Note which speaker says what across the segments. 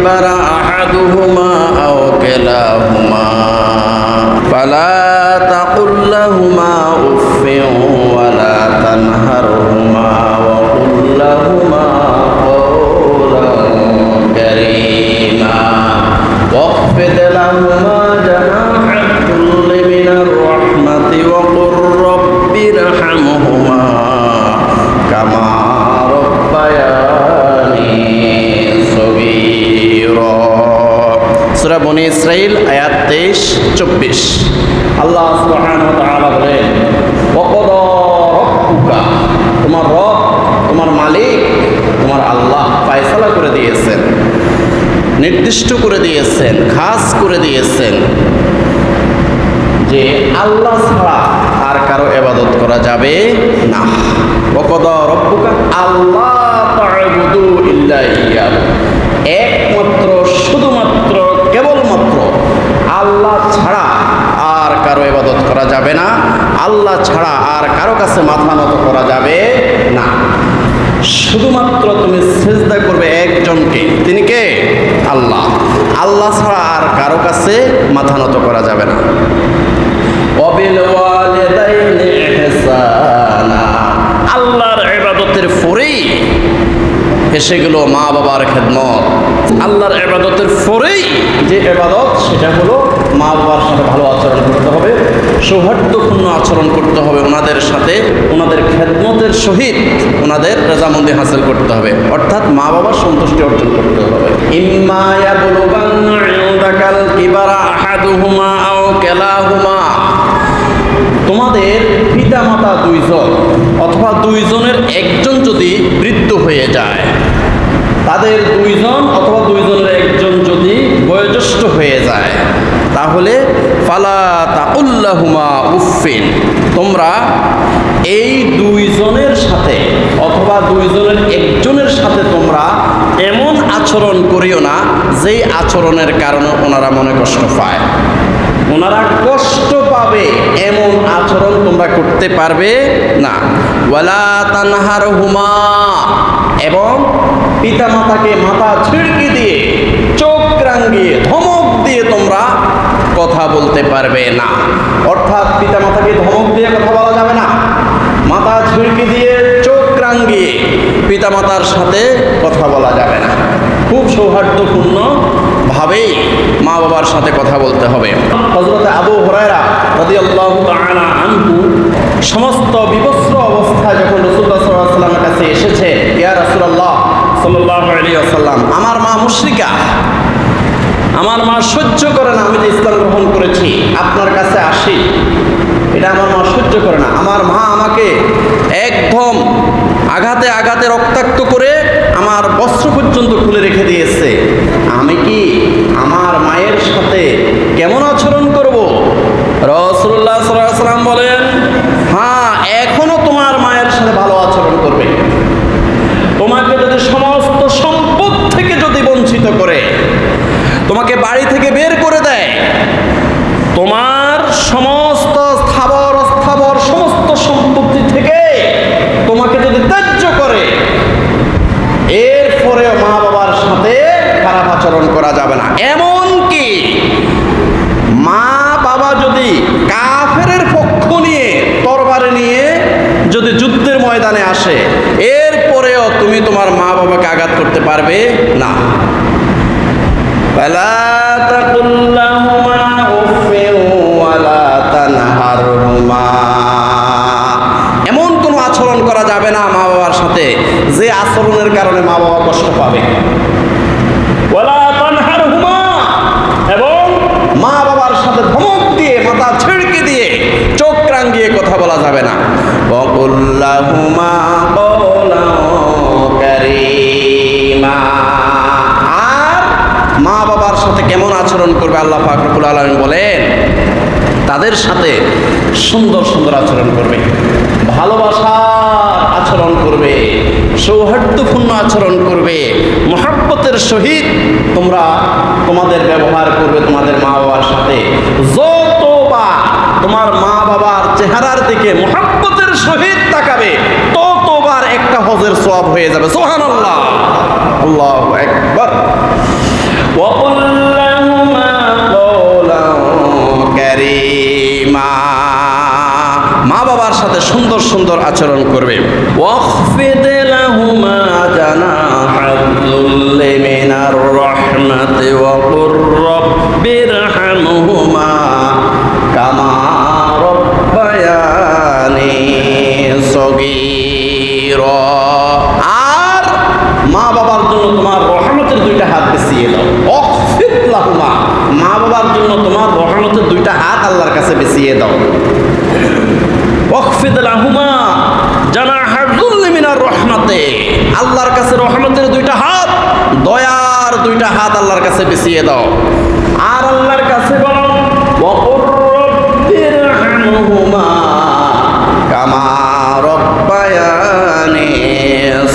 Speaker 1: الكبر أحدهما أو كلاهما فلا تقل لهما أف ولا تنهرهما وقل لهما قولا كريما واخفض لهما جناح الذل من الرحمة وقل رب ارحمهما كما ربياني صغيرا। সূরা বনী ইসরাঈল আয়াত 23-24। আল্লাহ সুবহানাহু ওয়া তাআলা বলেন, ওয়াকাদা রাব্বুকা, তোমার রব, তোমার মালিক, তোমার আল্লাহ ফয়সালা করে দিয়েছেন, নির্দিষ্ট করে দিয়েছেন, খাস করে দিয়েছেন যে আল্লাহ ছাড়া আর কারো ইবাদত করা যাবে না। ওয়াকাদা রাব্বুকা আল্লাহ তা'বুদু ইল্লা ইয়্যাহু, একমাত্র শুধুমাত্র কেবলমাত্র আল্লাহ ছাড়া আর কারো ইবাদত করা যাবে না, আল্লাহ ছাড়া আর কারো কাছে মাথা নত করা যাবে না। শুধুমাত্র তুমি সিজদা করবে একজনকে, তিনি কে? আল্লাহ। আল্লাহ ছাড়া আর কারো কাছে মাথা নত করা যাবে না। ওয়াবিল ওয়ালিদাইনি ইহসানা, আল্লাহর ইবাদতের পরেই এসে গেল মা বাবার খেদমত। আল্লাহর ইবাদতের পরেই যে ইবাদত, সেটা হলো মা বাবার সাথে ভালো আচরণ করতে হবে, সৌহার্দ্যপূর্ণ আচরণ করতে হবে ওনাদের সাথে, ওনাদের খেদমতের সহিত ওনাদের রাজামন্দি হাসিল করতে হবে, অর্থাৎ মা বাবার সন্তুষ্টি অর্জন করতে হবে। ইম্মা ইয়াবলুগান্না ইনদাকাল কিবারা আহাদুহুমা আও কিলাহুমা, তোমাদের পিতা মাতা দুইজন অথবা দুইজনের একজন যদি বৃদ্ধ হয়ে যায়, তাদের দুইজন অথবা দুইজনের একজন যদি বয়োজ্যেষ্ঠ হয়ে যায়, তাহলে ফালা তাকুল লাহুমা উফিন, তোমরা এই দুইজনের সাথে অথবা দুইজনের একজনের সাথে তোমরা এমন আচরণ করিও না যেই আচরণের কারণে ওনারা মনে কষ্ট পায়, ওনারা কষ্ট পাবে এমন আচরণ তোমরা করতে পারবে না। ওয়ালা তানহারহুমা, এবং পিতামাতাকে মাথা ছিড়কি দিয়ে, চোখ রাঙিয়ে, ধমক দিয়ে তোমরা কথা বলতে পারবে না। অর্থাৎ পিতামাতাকে ধমক দিয়ে কথা বলা যাবে না, মাথা ছিড়কি দিয়ে, চোখ রাঙিয়ে পিতামাতার সাথে কথা বলা যাবে না। খুব সৌহার্দ্যপূর্ণ ভাবেই মা বাবার সাথে কথা বলতে হবে। হযরত আবু হুরায়রা রাদিয়াল্লাহু তাআলা আনহু সমস্ত বিবস্ত্র অবস্থায় যখন রাসূলুল্লাহ সাল্লাল্লাহু আলাইহি ওয়াসাল্লামের কাছে এসেছে, ইয়া রাসূলুল্লাহ সাল্লাল্লাহু আলাইহি ওয়াসাল্লাম, আমার মা মুশরিকা, আমার মা সহ্য করে না আমি যে ইসলাম গ্রহণ করেছি, আপনার কাছে আসি, এটা আমার মা সহ্য করে না। আমার মা আমাকে একদম আঘাতে আঘাতে রক্তাক্ত করে আমার বস্ত্র পর্যন্ত খুলে রেখে দিয়েছে, আমি কি আমার মায়ের সাথে কেমন আচরণ করব? রাসূলুল্লাহ সাল্লাল্লাহু আলাইহি ওয়াসাল্লাম বলেন, হ্যাঁ, এখনো তোমার মায়ের সাথে ভালো আচরণ করবে। তোমাকে যদি সমস্ত সম্পদ থেকে যদি বঞ্চিত করে, তোমাকে বাড়ি থেকে বের করে দেয়, তোমার সমস্ত স্থাবর অস্থাবর সমস্ত সম্পত্তি থেকে তোমাকে যদি ত্যায্য করে, এরপরেও মা বাবার সাথে খারাপ আচরণ করা যাবে না। এমনকি মা বাবা যদি কাফেরের পক্ষ নিয়ে, তরবারি নিয়ে যদি যুদ্ধের ময়দানে আসে, এরপরেও তুমি তোমার মা বাবাকে আঘাত করতে পারবে না। ফালা তাকুল লাহুমা উফিন ওয়ালা তানহারহুমা, এমন কোনো আচরণ করা যাবে না মা বাবার সাথে যে আচরণের কারণে মা বাবা কষ্ট পাবে। ওয়ালা তানহারহুমা, এবং মা বাবার সাথে ধমক দিয়ে, মাথা ছিড়কে দিয়ে, চোখ রাঙিয়ে কথা বলা যাবে না। ওয়াকুল লাহুমা কওলান কারীমা, আর মা বাবার সাথে কেমন আচরণ করবে আল্লাহ পাক রব্বুল আলামিন বলেন, তাদের সাথে সুন্দর সুন্দর আচরণ করবে, ভালোবাসার আচরণ করবে, সৌহার্দ্যপূর্ণ আচরণ করবে, মহব্বতের সহিত তোমরা তোমাদের ব্যবহার করবে তোমাদের মা বাবার সাথে। যতবার তোমার মা বাবার চেহারার দিকে মহব্বতের সহিত তাকাবে, ততবার একটা হজের সওয়াব হয়ে যাবে। সুবহানাল্লাহ, আল্লাহু আকবার। সাথে সুন্দর সুন্দর আচরণ করবে। ওয়াখফিদ লাহুমা জানাহাল-যুল্লি মিনার রাহমাতি ওয়া কুর রাব্বিরহামহুমা কামা রাব্বায়ানি সগীরা। আর মা বাবার জন্য তোমার রহমতের দুইটা হাত বিছিয়ে দাও। ওয়াখফিদ লাহুমা, মা বাবার জন্য তোমার রহমতের দুইটা হাত আল্লাহর কাছে বিছিয়ে দাও। ওয়াখফিদ লাহুমা জানাহাল-যুল্লি মিনার রাহমাতি, আল্লাহর কাছে রহমতের দুইটা হাত, দয়ার দুইটা হাত আল্লাহর কাছে বিছিয়ে দাও। আর আল্লাহর কাছে বলো ওয়া কুর রাব্বিরহামহুমা কামা রাব্বায়ানি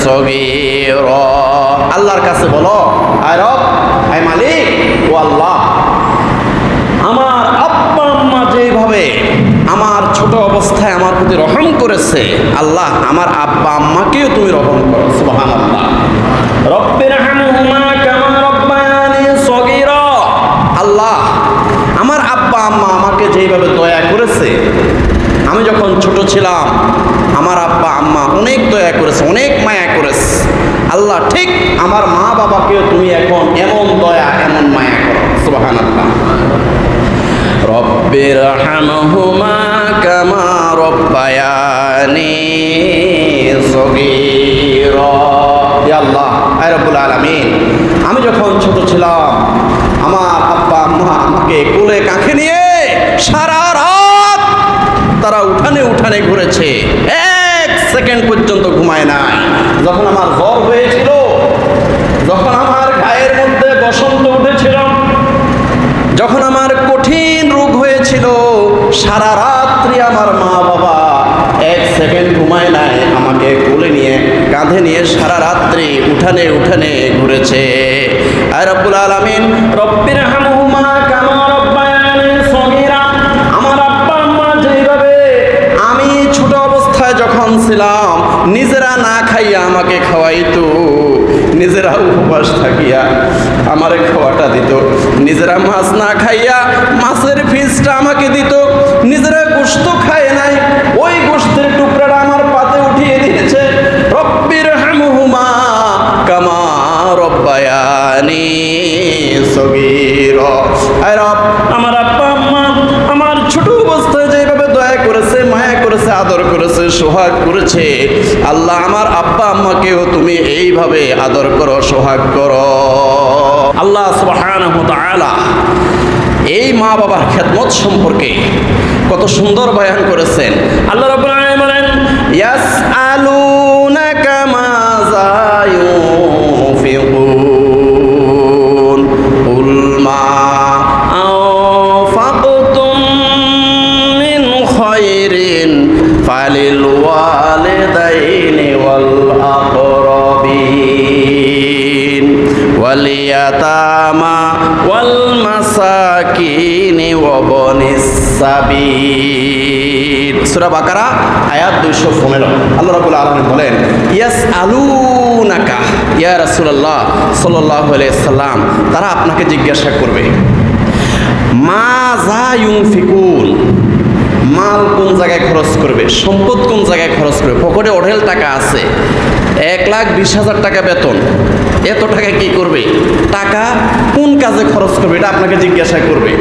Speaker 1: সগীরা। আল্লাহর কাছে বলো, আয় রব, আয় মালিক, ও আল্লাহ, আমার আব্বা আম্মা যেভাবে আমার ছোট অবস্থায় আমার প্রতি রহম করেছে, আল্লাহ আমার আব্বা আম্মাকেও তুমি রহম করো। সুবহানাল্লাহ। রব্বিরহামহুমা কামা রাব্বায়ানি সগীরা। আল্লাহ আমার আব্বা আম্মা আমাকে যেভাবে দয়া করেছে, আমি যখন ছোট ছিলাম আমার আব্বা আম্মা অনেক দয়া করেছে, অনেক মায়া করেছে। আল্লাহ ঠিক আমার মা বাবাকেও তুমি এখন এমন দয়া এমন মায়া করো। সুবহানাল্লাহ। রব্বিরহামহুমা কামা রাব্বায়ানি সগীরা। ইয়া আল্লাহ, আয় রব্বুল আলামিন, আমি যখন ছোট ছিলাম আমার আব্বা আম্মা আমাকে কোলে কাঁখে নিয়ে সারা রাত তারা উঠানে উঠানে ঘুরেছে, এক সেকেন্ড পর্যন্ত ঘুমায় নাই। যখন আমার জ্বর হয়েছিল, যখন আমার গায়ের মধ্যে বসন্ত উঠেছিল, যখন আমার কঠিন রোগ হয়েছিল, সারা রাত্রি আমার মা বাবা এক সেকেন্ড ঘুমায় নাই, আমাকে কোলে নিয়ে কাঁধে নিয়ে সারা রাত্রি উঠানে উঠানে ঘুরেছে। আর রব্বুল আলামিন রব্বিরহামহুমা কামা রাব্বায়ানি সগীরা, আমার আব্বা আম্মা যেভাবে আমি ছোট অবস্থায় যখন ছিলাম নিজেরা না খাইয়া আমাকে খাওয়াইতো, নিজেরা উপবাস থাকিয়া আমারে খাওয়াটা দিত, নিজেরা মাছ না খাইয়া মাছের ফিসটা আমাকে দিত, নিজেরা গোশত খায় নাই, ওই গোশতের টুকরাটা আমার পাতে উঠিয়ে দিয়েছে। রব্বিরহামহুমা কামা রাব্বায়ানি সগীরা। আয় রব, আমার আব্বা আম্মা আমার ছোট অবস্থায় যেভাবে দয়া করেছে, মায়া করেছে, আদর করেছে, সোহাগ করেছে, আল্লাহ আমার আব্বা আম্মাকেও তুমি এইভাবে আদর করো, সোহাগ করো। আল্লাহ সুবহানাহু ওয়া তাআলা এই মা বাবার খেদমত সম্পর্কে কত সুন্দর বয়ান করেছেন। আল্লাহ রাব্বুল আলামিন বলেন, ইয়াসআলুনাকা মাযা ইউনফিকুন কুল মা আনফাকতুম মিন খায়রিন ফালিল ওয়ালিদাইনি ওয়াল আকরাবিন ওয়াল ইয়াতামা ওয়াল মাসাকিনি ওয়া বনিস সাবিল। সূরা বাকারা আয়াত 215। আল্লাহ রাব্বুল আলামিন বলেন, ইয়াসআলুনাকা, ইয়া রাসূলুল্লাহ সাল্লাল্লাহু আলাইহি সাল্লাম, তারা আপনাকে জিজ্ঞাসা করবে মাযা ইউনফিকুন, মাল কোন জায়গায় খরচ করবে, সম্পদ কোন জায়গায় খরচ করবে। পকেটে অঢেল টাকা আছে, 1,20,000 টাকা বেতন, এত টাকা কি করবে, টাকা কোন কাজে খরচ করবে এটা আপনাকে জিজ্ঞাসা করবে।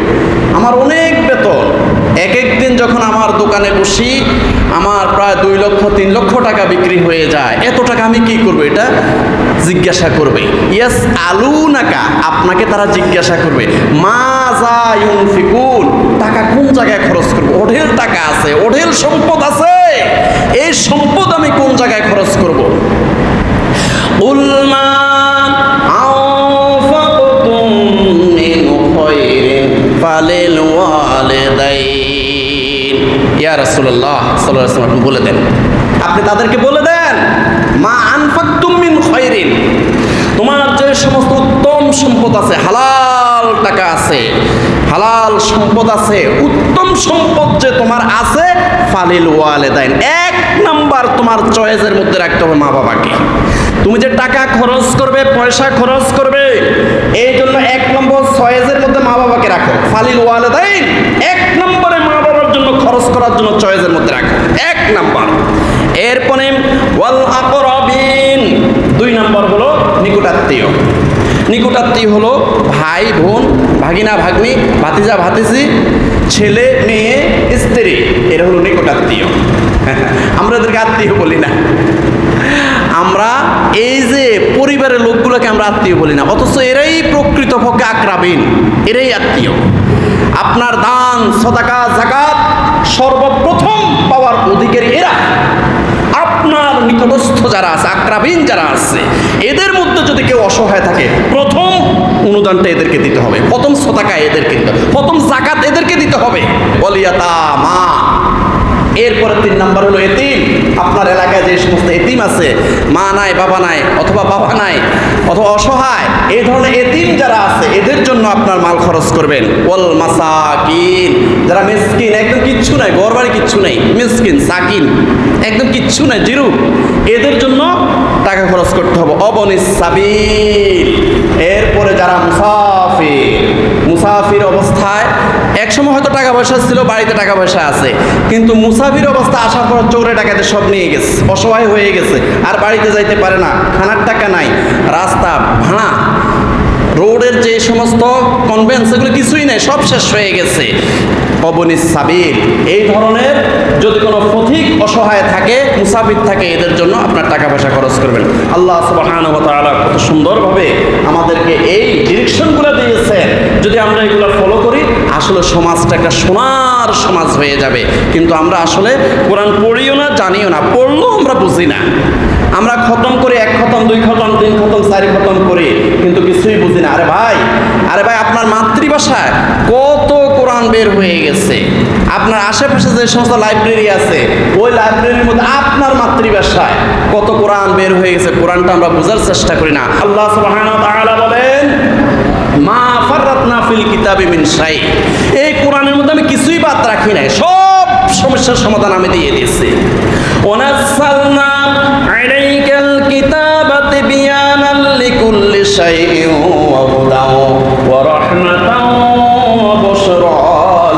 Speaker 1: আমার অনেক বেতন, এক একদিন যখন আমার দোকানে বসি আমার প্রায় 2 লক্ষ 3 লক্ষ টাকা বিক্রি হয়ে যায়, এত টাকা আমি কি করব এটা জিজ্ঞাসা করবে। ইয়াসআলুনাকা, আপনাকে তারা জিজ্ঞাসা করবে মাযা ইউনফিকুন, টাকা কোন জায়গায় খরচ করব, অঢেল টাকা আছে, অঢেল সম্পদ আছে, এই সম্পদ আমি কোন জায়গায় খরচ করব। কুল মা আনফাকতুম মিন খায়রিন ফালিল ওয়ালিদাইন। ইয়া রাসূলুল্লাহ সাল্লাল্লাহু আলাইহি ওয়াসাল্লাম বলে দেন, আপনি তাদেরকে বলে দেন মা আনফাকতুম মিন খায়রিন, তোমার যে সমস্ত উত্তম সম্পদ আছে, হালাল টাকা আছে, হালাল সম্পদ আছে, উত্তম সম্পদ যে তোমার আছে, ফালিল ওয়ালিদাইন, 1 নাম্বার তোমার চয়েসের মধ্যে রাখতে হবে মা বাবাকে। তুমি যে টাকা খরচ করবে, পয়সা খরচ করবে, এই জন্য 1 নম্বর চয়েসের মধ্যে মা বাবাকে রাখো। ফালিল ওয়ালিদাইন, 1 নম্বরে মা বাবার জন্য খরচ করার জন্য চয়েসের মধ্যে রাখো, 1 নাম্বার। এরপরে ওয়াল আকরাবিন, 2 নাম্বার হলো নিকটাত্মীয়। নিকটাত্মীয় হলো ভাই বোন, ভাগিনা ভাগ্নি, ভাতিজা ভাতিজি, ছেলে মেয়ে স্ত্রী, এরা হলো নিকটাত্মীয়। আমরা এদেরকে আত্মীয় বলি না। আমরা এই যে পরিবারের লোকগুলোকে আমরা আত্মীয় বলি না, অথচ এরাই প্রকৃতপক্ষে আকরাবিন, এরাই আত্মীয়। আপনার দান সদাকা যাকাত সর্বপ্রথম পাওয়ার অধিকারী এরা। আপনার নিকটস্থ যারা আছে, আকরাবিন যারা আছে, এদের মধ্যে যদি কেউ অসহায় থাকে, প্রথম অনুদানটা এদেরকে দিতে হবে, প্রথম সদাকা এদেরকে দিতে হবে, প্রথম যাকাত এদেরকে দিতে হবে। ওয়ালিয়াতামা। এরপরে 3 নাম্বার হলো এতিম। আপনার এলাকায় যে সমস্ত এতিম আছে, মা নাই বাবা নাই, অথবা বাবা নাই, অথবা অসহায়, এই ধরনের এতিম যারা আছে, এদের জন্য আপনার মাল খরচ করবেন। ওয়াল মাসাকিন, যারা মিসকিন, একদম কিচ্ছু নাই, ঘর বাড়ি কিচ্ছু নেই, মিসকিন সাকিন, একদম কিচ্ছু নাই, জিরো, এদের জন্য টাকা খরচ করতে হবে। অবনিস সাবিল। এরপরে যারা মুসাফির, মুসাফির অবস্থায় একসময় হয়তো টাকা পয়সা ছিল, বাড়িতে টাকা পয়সা আছে, কিন্তু মুসাফির অবস্থা আসার পর চোরে টাকাতে সব নিয়ে গেছে, অসহায় হয়ে গেছে, আর বাড়িতে যাইতে পারে না, খানার টাকা নাই, রাস্তা ভাঙা, রোডের যে সমস্ত কনভেন্স এগুলো কিছুই নেই, সব শেষ হয়ে গেছে। অবনিস সাবিল। এই ধরনের যদি কোনো পথিক অসহায় থাকে, মুসাফির থাকে, এদের জন্য আপনার টাকা পয়সা খরচ করবেন। আল্লাহ সুবহানাহু ওয়া তাআলা কত সুন্দরভাবে আমাদেরকে এই ডিরেকশনগুলো দিয়েছেন। যদি আমরা এগুলো ফলো করি, আসলে সমাজটা একটা সোনার সমাজ হয়ে যাবে। কিন্তু আমরা আসলে কোরআন পড়িও না, জানিও না, পড়লেও আমরা বুঝি না। আমরা খতম করি, 1 খতম 2 খতম 3 খতম 4 খতম করি, কিন্তু কিছুই বুঝি না। আরে ভাই আপনার মাতৃভাষায় কত কোরআন বের হয়ে গেছে। আপনার আশেপাশে যে সমস্ত লাইব্রেরি আছে, ওই লাইব্রেরির মধ্যে আপনার মাতৃভাষায় কত কোরআন বের হয়ে গেছে। কোরআনটা আমরা বোঝার চেষ্টা করি না। আল্লাহ সুবহানাহু ওয়া তাআলা বলেন, মা ফাররাতনা ফিল কিতাবি মিন শাই। এই কোরআনের মধ্যে আমি কিছুই বাদ রাখি নাই, সব সমস্যার সমাধান আমি দিয়ে দিয়েছি। ওয়ানাসালনা আলাইকাল কিতাবা তিবয়ানাল লিকুল্লি শাইইন ওয়া হুদাও ওয়া রাহমাতাও ওয়া বুশরা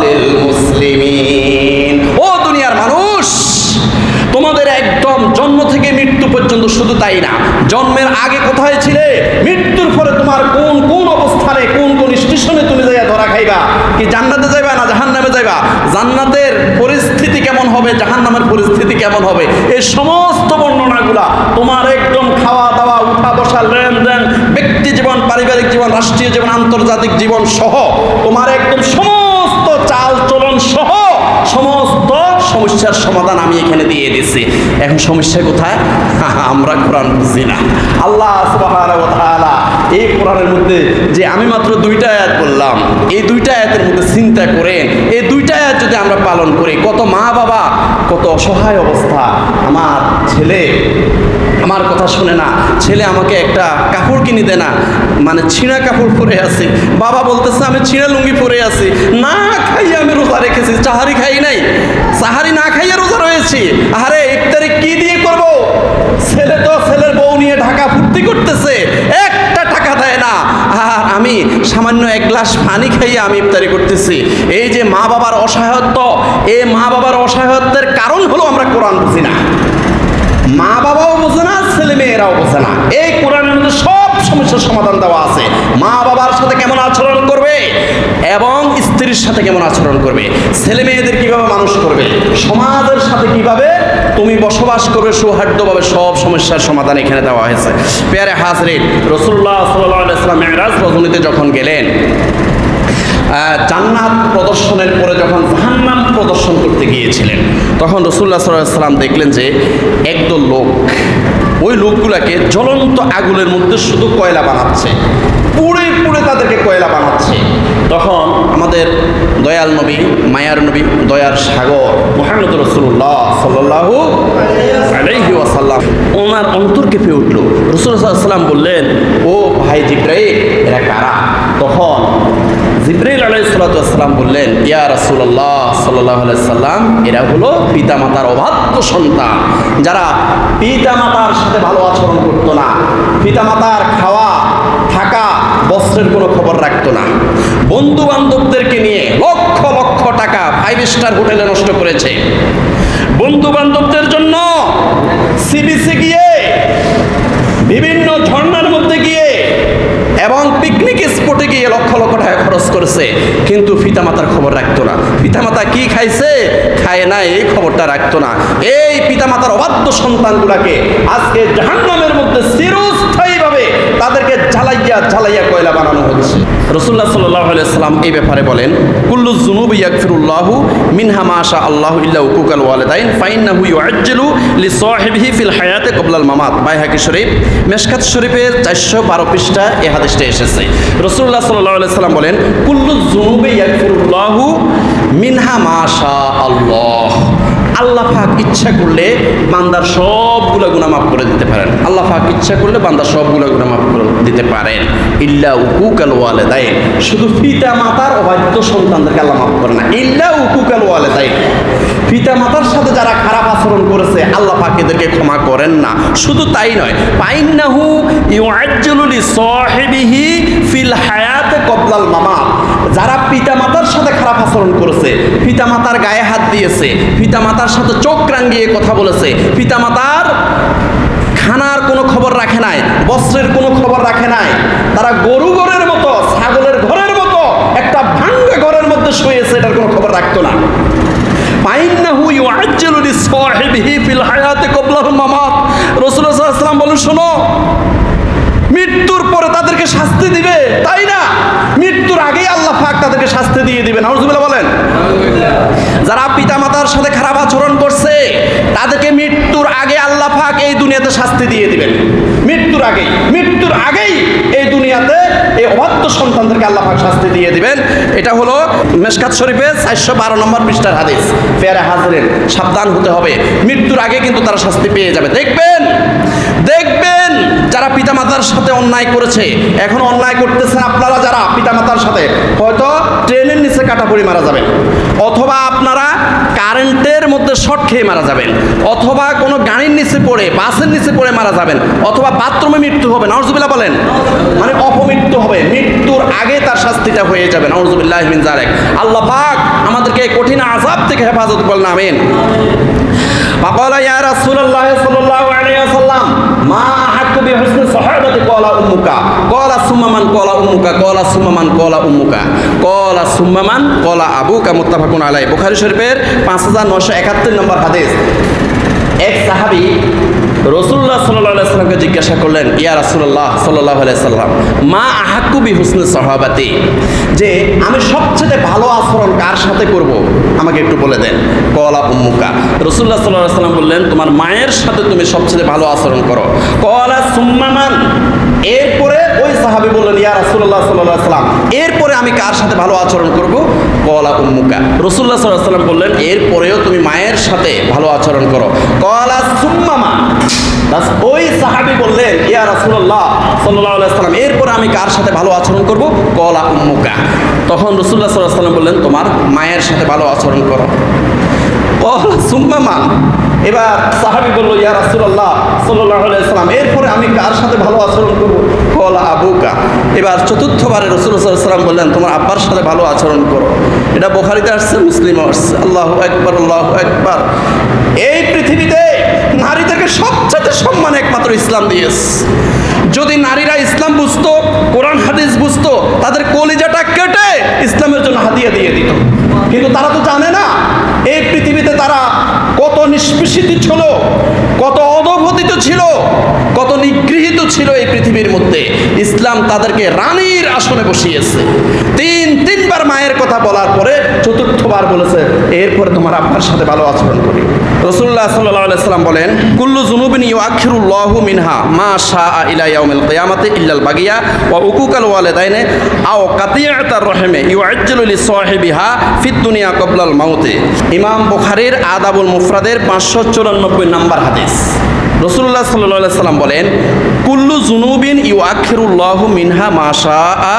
Speaker 1: লিল মুসলিমিন। ও দুনিয়ার মানুষ, তোমাদের একদম জন্ম থেকে মৃত্যু পর্যন্ত, শুধু তাই না, জন্মের আগে কোথায় ছিলে, মৃত্যুর পরে তোমার কোন কোন অবস্থানে, কোন কোন স্টেশনে তুমি যাইয়া ধরা খাইবা, কি জান্নাতে যাইবা না জাহান্নামে যাইবা, জান্নাতের পরিস্থিতি কেমন হবে, জাহান্নামের পরিস্থিতি কেমন হবে, এই সমস্ত বর্ণনাগুলা তোমার একদম খাওয়া দাওয়া, উঠা বসা, লেনদেন, ব্যক্তি জীবন, পারিবারিক জীবন, রাষ্ট্রীয় জীবন, আন্তর্জাতিক জীবন সহ, তোমার একদম সমস্ত চাল চলন সহ সমস্ত সমস্যার সমাধান আমি এখানে দিয়ে দিছি। এখন সমস্যা কোথায়? আমরা কোরআন বুঝি না। আল্লাহ সুবহানাহু ওয়া তাআলা এই কোরআনের মধ্যে যে আমি মাত্র 2টা আয়াত বললাম, এই 2টা আয়াতের মধ্যে চিন্তা করেন, এই 2টা আয়াত যদি আমরা পালন করি, কত মা বাবা কত অসহায় অবস্থা। আমার ছেলে আমার কথা শুনে না, ছেলে আমাকে একটা কাপড় কিনে দেয় না, মানে ছিঁড়া কাপড় পরে আছি, বাবা বলতেছে আমি ছিঁড়া লুঙ্গি পরে আছি, না খাইয়ে আমি রোজা রেখেছি, চাহারি খাই নাই, চাহারি না খাইয়ে রোজা রয়েছি, আরে ইফতারি কি দিয়ে করব? ছেলে তো ছেলের বউ নিয়ে ঢাকা ফুর্তি করতেছে, একটা টাকা দেয় না, আর আমি সামান্য 1 গ্লাস পানি খাইয়ে আমি ইফতারি করতেছি। এই যে মা বাবার অসহায়ত্ব, এই মা বাবার অসহায়ত্বের কারণ হলো আমরা কোরআন বুঝি না। মা বাবাও বোঝে না, ছেলে মেয়েরাও বোঝে না। এই কোরআনের মধ্যে সব সমস্যার সমাধান দেওয়া আছে। মা বাবার সাথে কেমন আচরণ করবে এবং স্ত্রীর সাথে কেমন আচরণ করবে, ছেলে মেয়েদের কিভাবে মানুষ করবে, সমাজের সাথে কিভাবে তুমি বসবাস করবে সৌহার্দ্যভাবে, সব সমস্যার সমাধান এখানে দেওয়া হয়েছে। প্যারে হাজরিন, রাসূলুল্লাহ সাল্লাল্লাহু আলাইহি ওয়াসাল্লাম মেরাজ রজনীতে যখন গেলেন, জান্নাত প্রদর্শনের পরে যখন জাহান্নাম প্রদর্শন করতে গিয়েছিলেন, তখন রাসূলুল্লাহ সাল্লাল্লাহু আলাইহি ওয়াসাল্লাম দেখলেন যে একদল লোক, ওই লোকগুলাকে জ্বলন্ত আগুনের মধ্যে শুধু কয়লা বানাচ্ছে, পুড়ে পুড়ে তাদেরকে কয়লা বানাচ্ছে। তখন আমাদের দয়াল নবী, মায়ার নবী, দয়ার সাগর মুহাম্মদ রাসূলুল্লাহ সাল্লাল্লাহু আলাইহি ওয়াসাল্লাম, ওনার অন্তর কেঁপে উঠল। রাসূলুল্লাহ সাল্লাল্লাহু আলাইহি ওয়াসাল্লাম বললেন, ও ভাই জিবরাইল, এরা কারা? তখন জিবরাইল আলাইহিস সালাম বললেন, ইয়া রাসূলুল্লাহ সাল্লাল্লাহু আলাইহি সাল্লাম, এরা হলো পিতামাতার অবাধ্য সন্তান, যারা পিতামাতার সাথে ভালো আচরণ করতো না, পিতামাতার খাওয়া থাকা বস্ত্রের কোনো খবর রাখতো না, বন্ধু বান্ধবদেরকে নিয়ে লক্ষ লক্ষ টাকা 5 স্টার হোটেলে নষ্ট করেছে, বন্ধু বন্ধু বান্ধবদের জন্য সি বিচে গিয়ে, বিভিন্ন ঝর্ণার মধ্যে গিয়ে এবং পিকনিক স্পটে গিয়ে লক্ষ লক্ষ টাকা খরচ করেছে, কিন্তু পিতামাতার খবর রাখতো না। পিতামাতা কি খাইছে খায় না এই খবরটা রাখতো না। এই পিতামাতার অবাধ্য সন্তানগুলাকে আজকে জাহান্নামের মধ্যে চিরস্থায়ীভাবে তাদেরকে জ্বালাইয়া জ্বালাইয়া কয়লা বানানো হচ্ছে। রাসূলুল্লাহ সাল্লাল্লাহু আলাইহি সাল্লাম এই ব্যাপারে বলেন, কুল্লু যুনুবি ইয়াগফিরুল্লাহু মিনহা মা শা আল্লাহু ইল্লা উকুকাল ওয়ালিদাইন ফাইন্নাহু ইউআজ্জিলু লিসাহিবিহি ফিল হায়াতি ক্বাবলাল মামাত। বাইহাকী শরীফ মিশকাত শরীফের 412 পৃষ্ঠা এই হাদিসটা এসেছে। রাসূলুল্লাহ সাল্লাল্লাহু আলাইহি সাল্লাম বলেন, কুল্লু যুনুবি ইয়াগফিরুল্লাহু মিনহা মা শা আল্লাহ। আল্লাহ পাক ইচ্ছা করলে বান্দার সবগুলো গুনাহ মাফ করে দিতে পারেন। আল্লাহ পাক ইচ্ছা করলে বান্দার সবগুলো গুনাহ মাফ করে দিতে পারেন, ইল্লা উকুকাল ওয়ালিদাইন। শুধু পিতা মাতার অবাধ্য সন্তানদেরকে আল্লাহ মাফ করে না, ইল্লা উকুকাল ওয়ালিদাইন। পিতা মাতার সাথে যারা খারাপ আচরণ করেছে আল্লাহ পাক এদেরকে ক্ষমা করেন না। শুধু তাই নয়, ফাইন্নাহু ইউআজ্জিলু লিসাহিবিহি ফিল হায়াতি ক্বাবলাল মামাত। যারা পিতা মাতার সাথে খারাপ আচরণ করেছে, পিতা মাতার গায়ে হাত দিয়েছে, পিতা মাতার সাথে চোখ রাঙিয়ে কথা বলেছে, পিতা মাতার খানার কোনো খবর রাখে নাই, বস্ত্রের কোনো খবর রাখে নাই, তারা গরু ঘরের মতো, ছাগলের ঘরের মতো একটা ভাঙ্গা ঘরের মধ্যে শুয়েছে, এটার কোনো খবর রাখতো না। ফাইন্নাহু ইউআজ্জিলু লিসাহিবিহি ফিল হায়াতি ক্বাবলাল মামাত। রাসূলুল্লাহ সাল্লাল্লাহু আলাইহি ওয়াসাল্লাম বলেন, শোনো, মৃত্যুর পরে তাদেরকে শাস্তি দিবে, তাই না? মৃত্যুর আগেই আল্লাহ পাক তাদেরকে শাস্তি দিয়ে দিবেন। নাউযুবিল্লাহ বলেন। যারা পিতা মাতার সাথে খারাপ আচরণ করছে তাদেরকে মৃত্যুর আগে আল্লাহ পাক এই দুনিয়াতে শাস্তি দিয়ে দিবেন। মৃত্যুর আগেই এই দুনিয়াতে এই অবাধ্য সন্তানদেরকে আল্লাহ পাক শাস্তি দিয়ে দিবেন। এটা হলো মিশকাত শরীফের 412 নম্বর পৃষ্ঠার হাদিস। ফেরে হাজিরিন, সাবধান হতে হবে, মৃত্যুর আগে কিন্তু তারা শাস্তি পেয়ে যাবে। দেখবেন যারা পিতামাতার সাথে অন্যায় করেছে, এখন অন্যায় করতেছেন আপনারা যারা পিতামাতার সাথে, হয়তো ট্রেনের নিচে কাটা পড়ে মারা যাবেন, অথবা আপনারা কারেন্টের মধ্যে শর্ট খেয়ে মারা যাবেন, অথবা কোনো গাড়ির নিচে পড়ে, বাসের নিচে পড়ে মারা যাবেন, অথবা বাথরুমে মৃত্যু হবে। নাউযুবিল্লাহ বলেন। মানে অপমৃত্যু হবে, মৃত্যুর আগে তার শাস্তিটা হয়ে যাবে। নাউযুবিল্লাহি মিন যালিক। আল্লাহ পাক আমাদেরকে এই কঠিন আযাব থেকে হেফাজত করুন, আমিন। ফাকালা ইয়া রাসূলুল্লাহ সাল্লাল্লাহু আলাইহি ওয়াসাল্লাম মা আহাক্কু বিহুসনি সাহাবাতি ক্বালা উম্মুকা ক্বালা সুম্মা মান ক্বালা উম্মুকা ক্বালা সুম্মা মান ক্বালা উম্মুকা ক্বালা সুম্মা মান ক্বালা আবুকা। মুত্তাফাকুন আলাইহি। বুখারী শরীফের 5971 নম্বর হাদিস। এক সাহাবী রাসূলুল্লাহ সাল্লাল্লাহু আলাইহি ওয়াসাল্লামকে জিজ্ঞাসা করলেন, ইয়া রাসূলুল্লাহ সাল্লাল্লাহু আলাইহি ওয়াসাল্লাম মা আহাক্কু বিহুসনি সাহাবাতি, যে আমি সবচেয়ে ভালো আচরণ কার সাথে করব আমাকে একটু বলে দেন। ক্বালা উম্মুকা। রাসূলুল্লাহ সাল্লাল্লাহু আলাইহি ওয়াসাল্লাম বললেন, তোমার মায়ের সাথে তুমি সবচেয়ে ভালো আচরণ করো। ক্বালা সুম্মা মান। এরপরে ওই সাহাবী বললেন, ইয়া রাসূলুল্লাহ সাল্লাল্লাহু আলাইহি ওয়াসাল্লাম এরপরে আমি কার সাথে ভালো আচরণ করব? ক্বালা উম্মুকা। রাসূলুল্লাহ সাল্লাল্লাহু আলাইহি ওয়াসাল্লাম বললেন, এরপরেও তুমি মায়ের সাথে ভালো আচরণ করো। ক্বালা সুম্মা মান। ওই সাহাবী বললেন, ইয়া রাসূলুল্লাহ সাল্লাল্লাহু আলাইহি ওয়াসাল্লাম এরপরে আমি কার সাথে ভালো আচরণ করব? ক্বালা উম্মুকা। তখন রাসূলুল্লাহ সাল্লাল্লাহু আলাইহি ওয়াসাল্লাম বললেন, তোমার মায়ের সাথে ভালো আচরণ করো। ক্বালা সুম্মা মান। এবার সাহাবী বলল, ইয়া রাসূলুল্লাহ সাল্লাল্লাহু আলাইহি ওয়াসাল্লাম এরপরে আমি কার সাথে ভালো আচরণ করব? ক্বালা আবুকা। এবার চতুর্থবারে রাসূলুল্লাহ সাল্লাল্লাহু আলাইহি ওয়াসাল্লাম বললেন, তোমার আব্বার সাথে ভালো আচরণ করো। এটা বুখারীতে আসছে, মুসলিমে আসছে। আল্লাহু আকবার, আল্লাহু আকবার। এই পৃথিবীতে নারীদেরকে সবচেয়ে সম্মান একমাত্র ইসলাম দিয়েছে। যদি নারীরা ইসলাম বুঝতো, কোরআন হাদিস বুঝতো, তাদের কলিজাটা কেটে ইসলামের জন্য হাদিয়া দিয়ে দিত। কিন্তু তারা তো জানে না এই পৃথিবীতে তারা কত নিষ্পেষিত ছিল, কত অধঃপতিত ছিল, কত নিগৃহীত ছিল এই পৃথিবীর মধ্যে। ইসলাম তাদেরকে রানীর আসনে বসিয়েছে। তিনবার মায়ের কথা বলার পরে চতুর্থবার বলেছে, এরপরে তোমার আব্বার সাথে ভালো আচরণ করি। রাসূলুল্লাহ সাল্লাল্লাহু আলাইহি ওয়াসাল্লাম বলেন, কুল্লু যুনুবিন ইউআখিরুল্লাহু মিনহা মা শাআ ইলা ইয়াউমিল কিয়ামাতি ইল্লাল বাগিয়া ওয়া উকুকাল ওয়ালিদাইনি আও কাতিআতার রহিমি ইউআজ্জিলু লিসাহিবিহা ফিদ দুনিয়া ক্বাবলাল মাউতি। ইমাম বুখারীর আদাবুল মুফরাদের 594 নম্বর হাদিস। রাসূলুল্লাহ সাল্লাল্লাহু আলাইহি ওয়াসাল্লাম বলেন, কুল্লু যুনুবিন ইউআখিরুল্লাহু মিনহা মা শাআ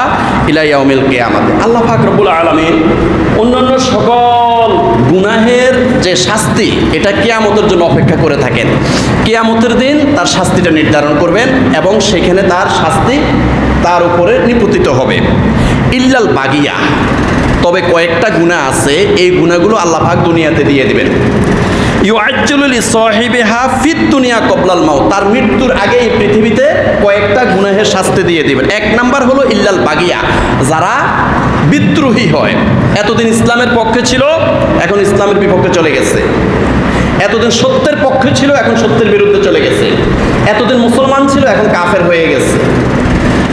Speaker 1: ইলা ইয়াউমিল কিয়ামাতি। আল্লাহ পাক রব্বুল আলামিন অন্যান্য সকল গুনাহের যে শাস্তি, এটা কিয়ামতের জন্য অপেক্ষা করে থাকেন। কিয়ামতের দিন তার শাস্তিটা নির্ধারণ করবেন এবং সেখানে তার শাস্তি তার উপরে নিপতিত হবে। ইল্লাল বাগিয়া, তবে কয়েকটা গুনাহ আছে, এই গুনাহগুলো আল্লাহ পাক দুনিয়াতে দিয়ে দিবেন। ইউআজ্জুলু লিসাহিবিহা ফিদ দুনিয়া ক্বাবলাল মাউত, তার মৃত্যুর আগে এই পৃথিবীতে কয়েকটা গুনাহের শাস্তি দিয়ে দিবেন। এক নাম্বার হলো ইল্লাল বাগিয়া, যারা বিদ্রোহী হয়। এতদিন ইসলামের পক্ষে ছিল, এখন ইসলামের বিপক্ষে চলে গেছে। এতদিন সত্যের পক্ষে ছিল, এখন সত্যের বিরুদ্ধে চলে গেছে। এতদিন মুসলমান ছিল, এখন কাফের হয়ে গেছে।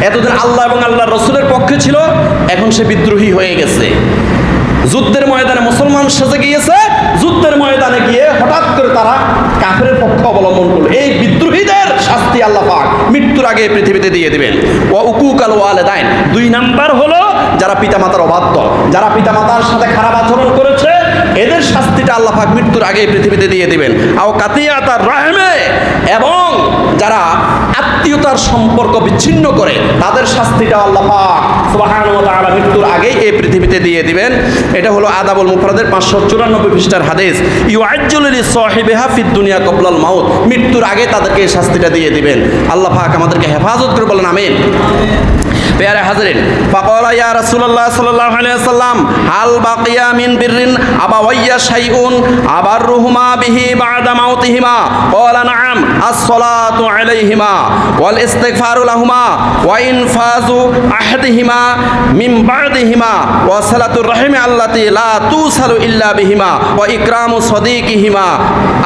Speaker 1: এতদিন আল্লাহ এবং আল্লাহর রসুলের পক্ষে ছিল, এখন সে বিদ্রোহী হয়ে গেছে। যুদ্ধের ময়দানে মুসলমান সেজে গিয়েছে, যুদ্ধের ময়দানে গিয়ে হঠাৎ করে তারা কাফেরের পক্ষ অবলম্বন করলো। এই বিদ্রোহীদের শাস্তি আল্লাহ পাক মৃত্যুর আগে পৃথিবীতে দিয়ে দিবেন। ওয়া উকুকাল ওয়ালিদাইন, 2 নাম্বার হলো যারা পিতামাতার অবাধ্য, যারা পিতামাতার সাথে খারাপ আচরণ করেছে, এদের শাস্তিটা আল্লাহ পাক মৃত্যুর আগে পৃথিবীতে দিয়ে দিবেন। আও কাতিয়াতার রাহমে, এবং যারা আত্মীয়তার সম্পর্ক বিচ্ছিন্ন করে, তাদের শাস্তিটা আল্লাহ পাক সুবহানাহু ওয়া তাআলা মৃত্যুর আগেই এই পৃথিবীতে দিয়ে দিবেন। এটা হলো আদাবুল মুফরাদের 594 পৃষ্ঠার হাদিস। ইউআজ্জুলু লিসাহিবিহা ফিদ দুনিয়া ক্বাবলাল মাউত, মৃত্যুর আগে তাদেরকে এই শাস্তিটা দিয়ে দিবেন। আল্লাহ পাক আমাদেরকে হেফাজত করে বলেন আমিন। প্যারে হাজরিন, ফাকালা ইয়া রাসূলুল্লাহ সাল্লাল্লাহু আলাইহি ওয়াসাল্লাম হাল বাকিয়া মিন বিররিন আবাওয়াইয়া শাইউন আবাররুহুমা বিহি বা'দা মাউতিহিমা? ক্বালা না'আম, আস-সালাতু আলাইহিমা ওয়াল ইস্তিগফারু লাহুমা ওয়া ইনফাযু আহাদিহিমা মিন বা'দিহিমা ওয়া সালাতুর রাহিমি আল্লাতী লা তুসালু ইল্লা বিহিমা ওয়া ইকরামু সাদীকিহিমা।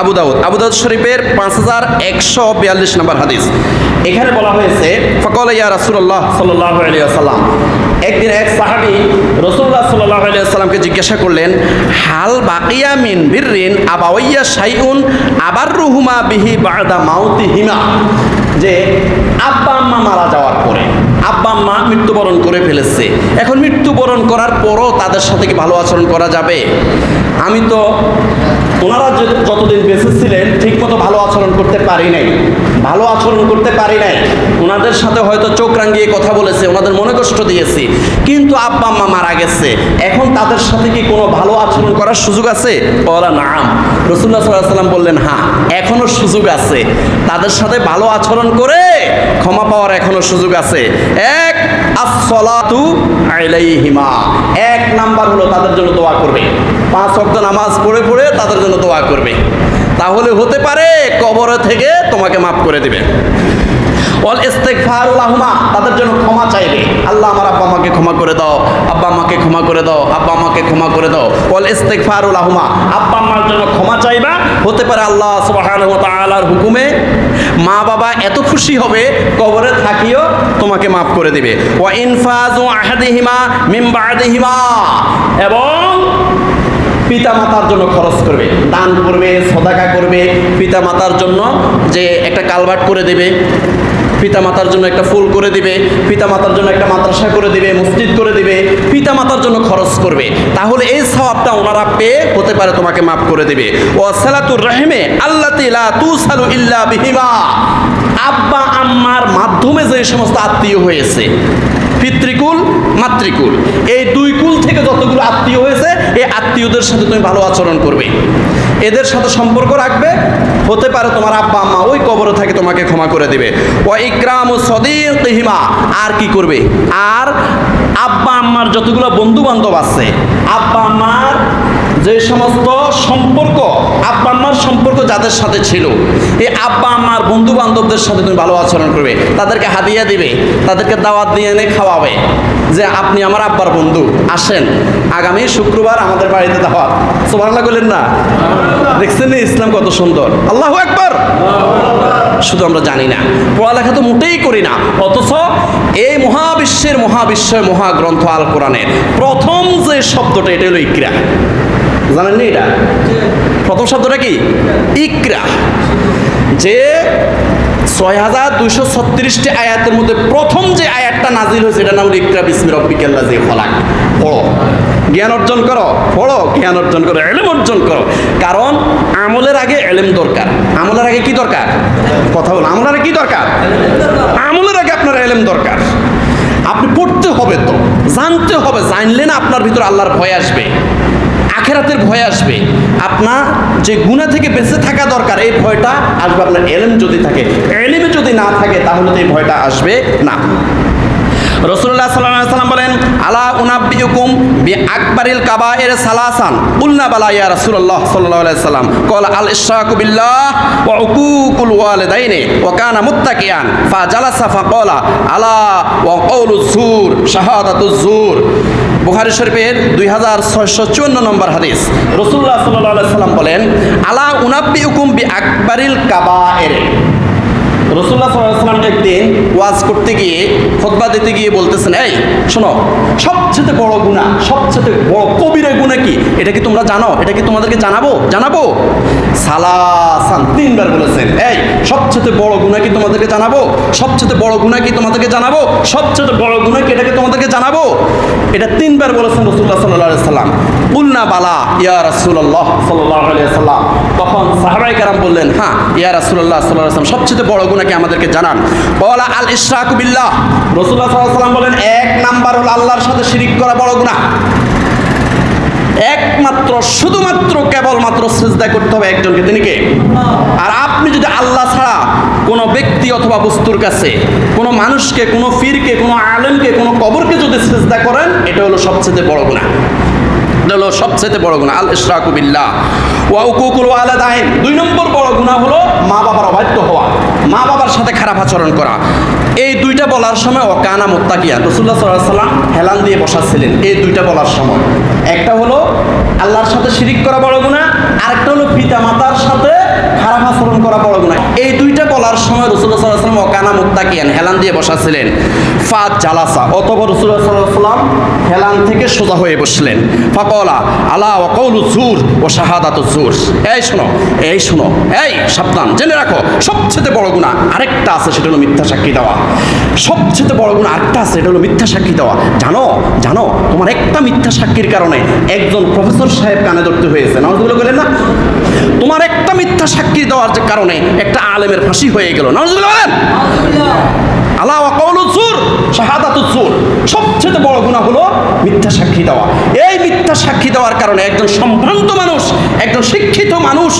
Speaker 1: আবু দাউদ শরীফের 5142 নম্বর হাদিস। এখানে বলা হয়েছে ফাকালা ইয়া রাসূলুল্লাহ সাল্লাল্লাহু আলাইহি ওয়াসাল্লাম, একদিন এক সাহাবী রাসূলুল্লাহ সাল্লাল্লাহু আলাইহি ওয়াসাল্লামকে জিজ্ঞাসা করলেন, হাল বাকিয়া মিন বিররিন আবাওয়াইয়া শাইউন আবাররুহুমা বিহি বা'দা মাউতিহিমা, যে আব্বা আম্মা মারা যাওয়ার পরে, আব্বা আম্মা মৃত্যুবরণ করে ফেলেছে, এখন মৃত্যুবরণ করার পরও তাদের সাথে কি ভালো আচরণ করা যাবে? আমি তো ওনারা যতদিন বেঁচে ছিলেন ঠিক মতো ভালো আচরণ করতে পারি নাই, ওনাদের সাথে হয়তো চোখ রাঙিয়ে কথা বলেছে, ওনাদের মনে কষ্ট দিয়েছি, কিন্তু আব্বা আম্মা মারা গেছে, এখন তাদের সাথে কি কোনো ভালো আচরণ করার সুযোগ আছে? ওরা নাম, রাসূলুল্লাহ সাল্লাল্লাহু আলাইহি ওয়াসাল্লাম বললেন, হ্যাঁ, এখনো সুযোগ আছে, তাদের সাথে ভালো আচরণ করে ক্ষমা পাওয়ার এখনো সুযোগ আছে। এক, আস-সালাতু আলাইহিমা, 1 নাম্বার হলো তাদের জন্য দোয়া করবে, 5 ওয়াক্ত নামাজ পড়ে পড়ে তাদের জন্য দোয়া করবে, তাহলে হতে পারে কবরে থেকে তোমাকে মাফ করে দিবে। ওয়াল ইস্তিগফারু লাহুমা, তাদের জন্য ক্ষমা চাইবে, আল্লাহ আমার আব্বা আমাকে ক্ষমা করে দাও, আব্বা আমাকে ক্ষমা করে দাও, আব্বা আমাকে ক্ষমা করে দাও। ওয়াল ইস্তিগফারু লাহুমা, আব্বা আম্মার জন্য ক্ষমা চাইবা, হতে পারে আল্লাহ সুবহানাহু ওয়া তাআলার হুকুমে মা বাবা এত খুশি হবে কবরে থাকিও তোমাকে মাফ করে দিবে। ওয়া ইনফাযু আহাদিহিমা মিন বা'দিহিমা, এবং পিতা মাতার জন্য খরচ করবে, দান করবে, সদাকা করবে, পিতা মাতার জন্য যে একটা কালভার্ট করে দেবে, পিতা মাতার জন্য একটা ফুল করে দিবে, পিতা মাতার জন্য একটা মাদ্রাসা করে দিবে, মসজিদ করে দিবে, পিতা মাতার জন্য খরচ করবে, তাহলে এই সওয়াবটা ওনারা পেয়ে হতে পারে তোমাকে মাফ করে দিবে। ওয়া সালাতুর রাহিমে আল্লাতী লা তুসালু ইল্লা বিহিমা, আব্বা আম্মার মাধ্যমে যে সমস্ত আত্মীয় হয়েছে, পিতৃকুল মাতৃকুল, এই 2 কুল থেকে যতগুলো আত্মীয় হয়েছে, এই আত্মীয়দের সাথে তুমি ভালো আচরণ করবে, এদের সাথে সম্পর্ক রাখবে, হতে পারে তোমার আব্বা আম্মা ওই কবরে থেকে তোমাকে ক্ষমা করে দিবে। ওয়া ইকরামু সাদীকিহিমা, আর কি করবে? আর আব্বা আম্মার যতগুলো বন্ধু বান্ধব আছে, আব্বা আম্মার যে সমস্ত সম্পর্ক, আব্বা আম্মার সম্পর্ক যাদের সাথে ছিল, এই আব্বা আম্মার বন্ধু বান্ধবদের সাথে তুমি ভালো আচরণ করবে, তাদেরকে হাদিয়া দিবে, তাদেরকে দাওয়াত দিয়ে এনে খাওয়াবে, যে আপনি আমার আব্বার বন্ধু, আসেন আগামী শুক্রবার আমাদের বাড়িতে দাওয়াত। সুবহানাল্লাহ বলেন না? দেখছেন না ইসলাম কত সুন্দর? আল্লাহু আকবার। শুধু আমরা জানি না, পড়ালেখা তো মোটেই করি না, অথচ এই মহাবিশ্বের মহাবিশ্বয় মহাগ্রন্থ আল কোরআনের প্রথম যে শব্দটা, এটা হলো ইকরা। জানেন না এটা? প্রথম শব্দটা কি? ইকরা। যে 6236টি আয়াতের মধ্যে প্রথম যে আয়াতটা নাজিল হয়েছে, এটার নাম হলো ইকরা বিসমি রাব্বিকাল্লাযী খলাক। পড়ো, জ্ঞান অর্জন করো, পড়ো, জ্ঞান অর্জন করো, ইলম অর্জন করো, কারণ আমলের আগে ইলম দরকার। আমলের আগে কি দরকার? কথা বল, আমলের আগে কি দরকার? আমলের আগে আপনার ইলম দরকার। আপনি পড়তে হবে, তো জানতে হবে, জানলে না আপনার ভিতর আল্লাহর ভয় আসবে, আখিরাতের ভয় আসবে, আপনার যে গুনাহ থেকে বেঁচে থাকা দরকার এই ভয়টা আসবে আপনার ইলম যদি থাকে। ইলমে যদি না থাকে তাহলে তো এই ভয়টা আসবে না। রাসূলুল্লাহ সাল্লাল্লাহু আলাইহি ওয়াসাল্লাম বলেন, আলা উনাব্বিউকুম বিআকবারিল কাবায়ের সালাসান, কুলনা বালা ইয়া রাসূলুল্লাহ সাল্লাল্লাহু আলাইহি ওয়াসাল্লাম, ক্বালা আল ইশরাকু বিল্লাহ ওয়া উকুকুল ওয়ালিদাইনি ওয়া কানা মুত্তাকিয়ান ফাজালাসা ফাকালা আলা ওয়া কাউলুজ জুর শাহাদাতুজ জুর। বুখারী শরীফের 2654 নম্বর হাদিস। রাসূলুল্লাহ সাল্লাল্লাহু আলাইহি ওয়াসাল্লাম বলেন, আলা উনাব্বিউকুম বিআকবারিল কাবায়ের। রাসূলুল্লাহ সাল্লাল্লাহু আলাইহি ওয়াসাল্লাম একদিন ওয়াজ করতে গিয়ে, খুতবা দিতে গিয়ে বলতেছেন, এই শোনো, সবচেয়ে বড় গুনাহ, সবচেয়ে বড় কবিরা গুনাহ কি, এটা কি তোমরা জানো? এটা কি তোমাদেরকে জানাবো? সালাসান, 3 বার বলেছেন। এই সবচেয়ে বড় গুনাহ কি তোমাদেরকে জানাবো? সবচেয়ে বড় গুনাহ কি তোমাদেরকে জানাবো? সবচেয়ে বড় গুনাহ কি, এটাকে তোমাদেরকে জানাবো? এটা 3 বার বলেছেন রাসূলুল্লাহ সাল্লাল্লাহু আলাইহি ওয়াসাল্লাম। কুলনা বালা ইয়া রাসূলুল্লাহ সাল্লাল্লাহু আলাইহি ওয়াসাল্লাম। তখন সাহাবায়ে কেরাম বললেন, হ্যাঁ ইয়া রাসূলুল্লাহ সাল্লাল্লাহু আলাইহি ওয়াসাল্লাম, সবচেয়ে বড় গুনাহ কি আমাদেরকে জানান। বলা আল ইশরাকু বিল্লাহ। রাসূলুল্লাহ সাল্লাল্লাহু আলাইহি ওয়াসাল্লাম বলেন, 1 নাম্বার হলো আল্লাহর সাথে শিরিক করা বড় গুনাহ। একমাত্র শুধুমাত্র কেবলমাত্র সিজদা করতে হবে একজনকে, তিনি কে? আর আপনি যদি আল্লাহ ছাড়া কোনো ব্যক্তি অথবা বস্তুর কাছে, কোনো মানুষকে, কোনো পীরকে, কোনো আলেমকে, কোনো কবরকে যদি সিজদা করেন, এটা হলো সবচেয়ে বড় গুনাহ। এটা হলো সবচেয়ে বড় গুনাহ, আল ইশরাকু বিল্লাহ ওয়া উকুকুল ওয়ালিদাইন। 2 নম্বর বড় গুনাহ হলো মা বাবার অবাধ্য হওয়া, মা বাবার সাথে খারাপ আচরণ করা। এই 2টা বলার সময় ওয়াকানা মুত্তাকিয়ান, রাসূলুল্লাহ সাল্লাল্লাহু আলাইহি ওয়াসাল্লাম হেলান দিয়ে বসাচ্ছিলেন এই 2টা বলার সময়। একটা হলো আল্লাহর সাথে শিরিক করা বড় গুনাহ, আরেকটা হলো পিতা মাতার সাথে খারাপ আচরণ করা বড় গুনাহ। এই 2টা বলার সময় রাসূলুল্লাহ সাল্লাল্লাহু আলাইহি ওয়াসাল্লাম ওয়াকানা মুত্তাকিয়ান, হেলান দিয়ে বসাচ্ছিলেন। ফা জালাসা, অতঃপর রাসূলুল্লাহ সাল্লাল্লাহু আলাইহি ওয়াসাল্লাম হেলান থেকে সোজা হয়ে বসলেন। ফাকালা আলা ওয়া কাউলুজ জুর ওয়া শাহাদাতুজ জুর। এই শোনো, এই সাবধান, জেনে রাখো, সবচেয়ে বড় গুনাহ আরেকটা আছে, সেটা হলো মিথ্যা সাক্ষী দেওয়া। সবচেয়ে বড় গুনাহ আরেকটা আছে, এটা হলো মিথ্যা সাক্ষী দেওয়া। জানো তোমার একটা মিথ্যা সাক্ষীর কারণে একজন প্রফেসর সাহেব কানে ধরতে হয়েছে, নাউজুবিল্লাহ বলেন না? তোমার একটা মিথ্যা সাক্ষী দেওয়ার কারণে একটা আলেমের ফাঁসি হয়ে গেল, নাউজুবিল্লাহ বলেন? আলা ওয়া কাউলুজ জুর শাহাদাতুজ জুর। সবচেয়ে বড় গুনাহ হলো মিথ্যা সাক্ষী দেওয়া। এই মিথ্যা সাক্ষী দেওয়ার কারণে একজন সম্ভ্রান্ত মানুষ, একজন শিক্ষিত মানুষ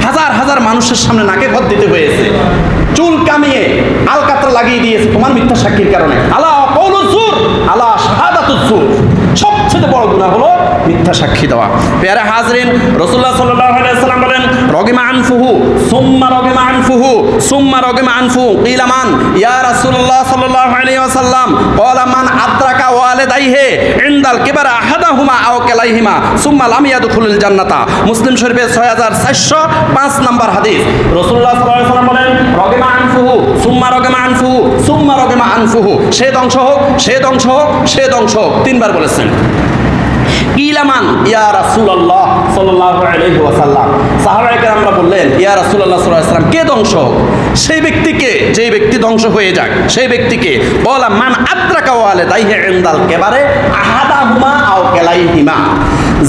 Speaker 1: হাজার হাজার মানুষের সামনে নাকে খত দিতে হয়েছে, চুল কামিয়ে আলকাতরা লাগিয়ে দিয়েছে তোমার মিথ্যা সাক্ষীর কারণে। আলা ওয়া কাউলুজ জুর আলা শাহাদাতুজ জুর। সবচেয়ে বড় গুনাহ হলো মিথ্যা সাক্ষী দেওয়া। প্যারা হাজরিন, রাসূলুল্লাহ সাল্লাল্লাহু আলাইহি ওয়াসাল্লাম বলেন, রগিমা আনফুহু সুম্মা রগিমা আনফুহু সুম্মা রগিমা আনফুহু। কিলা মান ইয়া রাসূলুল্লাহ সাল্লাল্লাহু আলাইহি ওয়াসাল্লাম? ক্বালা মান আদরাকা ওয়ালিদাইহি ইনদাল কিবারা আহাদাহুমা আও কিলাইহিমা সুম্মা লাম ইয়াদখুলুল জান্নাতা। মুসলিম শরীফের 6405 নম্বর হাদিস। রাসূলুল্লাহ সাল্লাল্লাহু আলাইহি ওয়াসাল্লাম বলেন, রগিমা আনফুহু সুম্মা রগিমা আনফুহু সুম্মা রগিমা আনফুহু। সে ধ্বংস হোক, সে ধ্বংস হোক, সে ধ্বংস হোক, 3 বার বলেছেন। ইলামান ইয়া রাসূলুল্লাহ সাল্লাল্লাহু আলাইহি ওয়াসাল্লাম। সাহাবায়ে কেরামরা বললেন, ইয়া রাসূলুল্লাহ সাল্লাল্লাহু আলাইহি ওয়াসাল্লাম, কে ধ্বংস হোক? সেই ব্যক্তিকে, যেই ব্যক্তি ধ্বংস হয়ে যাক, সেই ব্যক্তিকে। বলা মান আদরাকা ওয়ালিদাইহি ইনদাল কিবারে আহাদাহুমা আও কিলাইহিমা।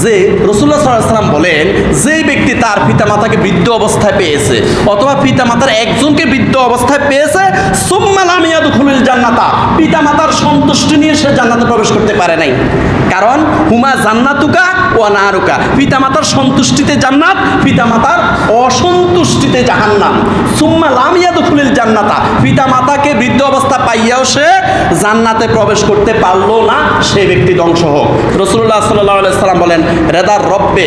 Speaker 1: যে রাসূলুল্লাহ সাল্লাল্লাহু আলাইহি ওয়াসাল্লাম বলেন, যেই ব্যক্তি তার পিতামাতাকে বৃদ্ধ অবস্থায় পেয়েছে অথবা পিতামাতার একজনকে বৃদ্ধ অবস্থায় পেয়েছে, সুম্মা লাম ইয়াদখুলুল জান্নাতা, পিতামাতার সন্তুষ্টি নিয়ে সে জান্নাতে প্রবেশ করতে পারে নাই। কারণ হুমা জান্নাতুকা ওয়া নারুকা, পিতামাতার সন্তুষ্টিতে জান্নাত, পিতামাতার অসন্তুষ্টিতে জাহান্নাম। সুম্মা লাম ইয়াদখুলুল জান্নাতা, পিতামাতাকে বৃদ্ধ অবস্থা পাইয়াও সে জান্নাতে প্রবেশ করতে পারলো না, সেই ব্যক্তি ধ্বংস হোক। রাসূলুল্লাহ সাল্লাল্লাহু আলাইহি ওয়াসাল্লাম বলেন, রেদার রব্বে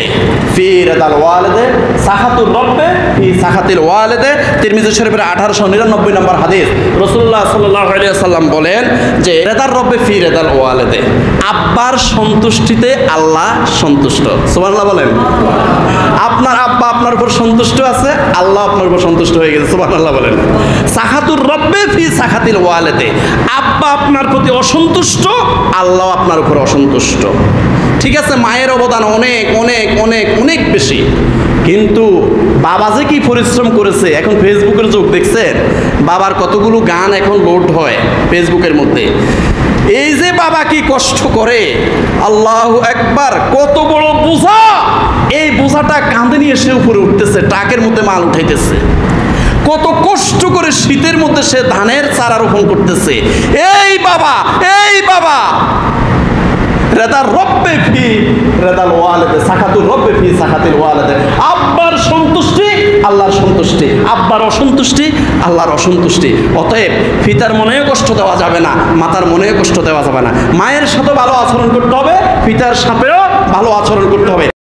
Speaker 1: ফি রেদাল ওয়ালিদে, সাখাতুর রব্বে ফি সাখাতিল ওয়ালিদে। তিরমিজি শরীফের 1899 নম্বর হাদিস। রাসূলুল্লাহ সাল্লাল্লাহু আলাইহি ওয়াসাল্লাম বলেন যে রেদার রব্বে ফি রেদাল ওয়ালিদে, আব্বার সন্তুষ্টিতে আল্লাহ সন্তুষ্ট। সুবহানাল্লাহ বলেন। আপনার আব্বা আপনার উপর সন্তুষ্ট আছে, আল্লাহ আপনার উপর সন্তুষ্ট হয়ে গেছে। সুবহানাল্লাহ বলেন। সাখাতুর রব্বে ফি সাখাতিল ওয়ালিদে, আব্বা আপনার প্রতি অসন্তুষ্ট, আল্লাহ আপনার উপর অসন্তুষ্ট। ঠিক আছে, মায়ের অবদান অনেক অনেক অনেক অনেক বেশি, কিন্তু বাবা যে কি পরিশ্রম করেছে। এখন ফেসবুকের যুগ, দেখছেন বাবার কতগুলো গান এখন লোড হয় ফেসবুকের মধ্যে। এই যে বাবা কি কষ্ট করে, আল্লাহু আকবার, কত বড় বোঝা, এই বোঝাটা কাঁধে নিয়ে সে উপরে উঠতেছে, ট্রাকের মধ্যে মাল উঠাইতেছে। কত কষ্ট করে শীতের মধ্যে সে ধানের চারা রোপণ করতেছে। এই বাবা রেদার রব্বে ফি রেদাল ওয়ালিদে, সাখাতুর রব্বে ফি সাখাতিল ওয়ালিদে, আব্বার সন্তুষ্টি আল্লাহর সন্তুষ্টি, আব্বার অসন্তুষ্টি আল্লাহর অসন্তুষ্টি। অতএব পিতার মনেও কষ্ট দেওয়া যাবে না, মাতার মনেও কষ্ট দেওয়া যাবে না। মায়ের সাথে ভালো আচরণ করতে হবে, পিতার সাথেও ভালো আচরণ করতে হবে।